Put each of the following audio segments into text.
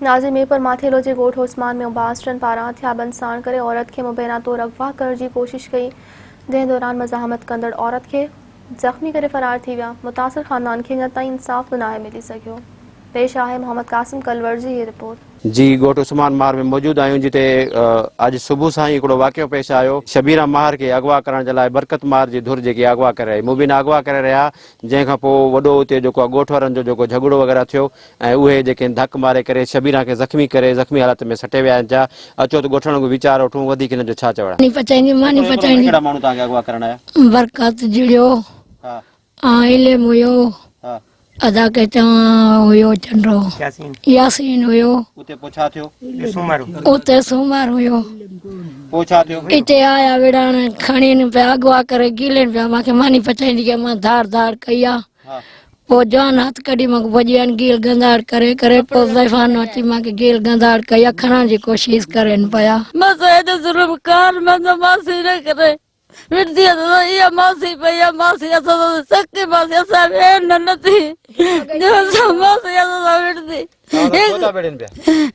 नाज़िर मयपर माथेलो जे ॻोठ उस्मान में बासटन पारां हथियारबंद साण करे औरत खे मुबैना तौरु अगवा करण जी कोशिश कई, जंहिं दौरान मज़ाहमत कंदड़ औरत खे ज़ख़्मी करे फ़रार थी विया। मुतासिर ख़ानदान खे अञा ताईं इंसाफ़ नाहे मिली सघियो। पेश आहे मोहम्मद कासिम कलवर जी हीअ रिपोर्ट। जी ॻोठ उस्मान मार में मौजूद आहियूं, जिते अॼु सुबुह सां ही हिकिड़ो वाक़ियो पेश आयो। शबीरा मार के अगवा करण जे लाइ बरकत मार जी धुर जेकी अगवा करे रही मुबीना अगवा करे रहिया, जंहिंखां पोइ वॾो उते जेको आहे ॻोठ वारनि जो जेको झगड़ो वग़ैरह थियो ऐं उहे जेके धक मारे करे शबीरा खे ज़ख़्मी हालत में सटे विया आहिनि। जा अचो त ॻोठण जो वीचार वठूं, वधीक हिन जो छा चवण आहे। कहिड़ा माण्हू तव्हांखे अगवा करण आया? बरकत जुड़ियो हा इल्म हुयो, हा अदा के हुयो चंड्रो यासीन हुयो, उते पोइ छा थियो? उते सूमर हुयो, पोइ छा थियो? इते आया विड़ाण खणी पिया अगवा करे गीलन पिया, मूंखे मानी पचाईंदी के मां धाड़ धाड़ कई आहे। पोइ जान हथ कढी मूंखे भॼियनि गील गंदाड़ करे करे पोइ ज़ैफ़ानो अची मूंखे गील गंदाड़ कई, खणण जी कोशिश करनि पिया। बस एॾो ज़ुल्म कार मासी न करे विरदी ये मासी भैया मासी असा सक्की मासी असा वेन न थी जो मासी असा विरदी छोटा बेड़न पे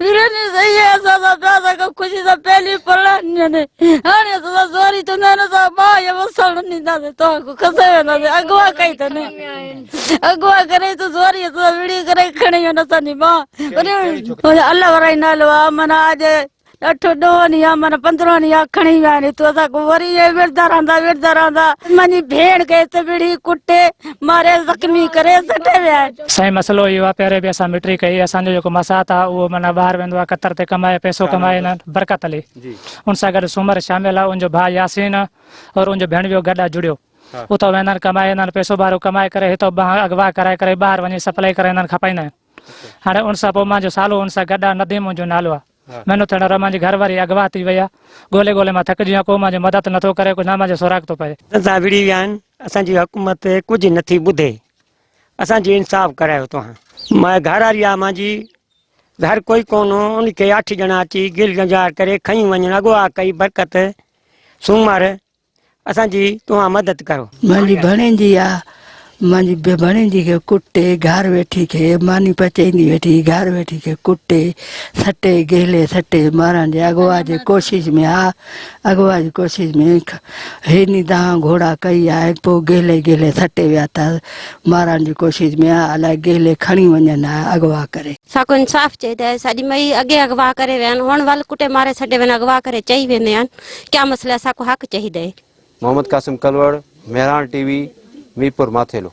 विरनी सही है असा दादा को खुशी से पहली पढ़ने ने हाने असा जोरी तो न सा बा ये वसल नहीं दादे तो को कसे न अगवा कई तो ने अगवा करे तो जोरी असा विड़ी करे खणी न सा नी बा अरे अल्लाह वराई नालवा मना आज 8 या मन 15 या खणी वाने तो असा को वरी ये विरदा रहंदा मनी भेण के ते बिड़ी कुटे मारे जख्मी करे सटे वे सही मसलो यो पेरे बे असा मिट्री कई असा जो मसात आ वो मना बाहर वेंदो कतर ते कमाए पैसो कमाए न बरकत अली उन सा गड सुमर शामिल आ, उन जो भाई यासीन और उन जो भेणवियो गडा जुड़ियो उतो वेंदन कमाए न पैसो बारो कमाए करे हितो अगवा कराए करे बाहर वनी सप्लाई करे न खपाइना हाने उन सा पो मा जो सालो उन सा गडा नदीम जो नालो आ मैंने थोड़ा रमा जी घर वारी अगवा थी वया गोले गोले में थक जिया को माजे मदद न तो करे को ना माजे सोराग तो पए असा विड़ी व्यान असा जी हुकूमत कुछ नथी बुधे असा जी इंसाफ करायो तो मैं घर आरिया माजी घर कोई कोनो उनके 8 जना अची गिल गंजार करे खई वञण अगवा कई बरकत सूमर असा जी तो मदद करो। मांजी भणेजी आ मांजी भणेजी के कुटे घर वेठी के मानी पचाईंदी वेठी घर वेठी के कुटे सटे गेले सटे मारण जे अगवा जे कोशिश में आ अगवा जी कोशिश में हेनी दा घोड़ा कई आए पो गेले गेले सटे विया था मारण जी कोशिश में आ अला गेले खणी वञन अगवा करे साको इंसाफ चाहिए साडी मई अगे अगवा करे वेन हुन वाल कुटे मारे सटे वेन अगवा करे चई वेने क्या मसला साको हक चाहिए। मोहम्मद कासिम कलवर, मेहरान टीवी, मीरपुर माथेलो।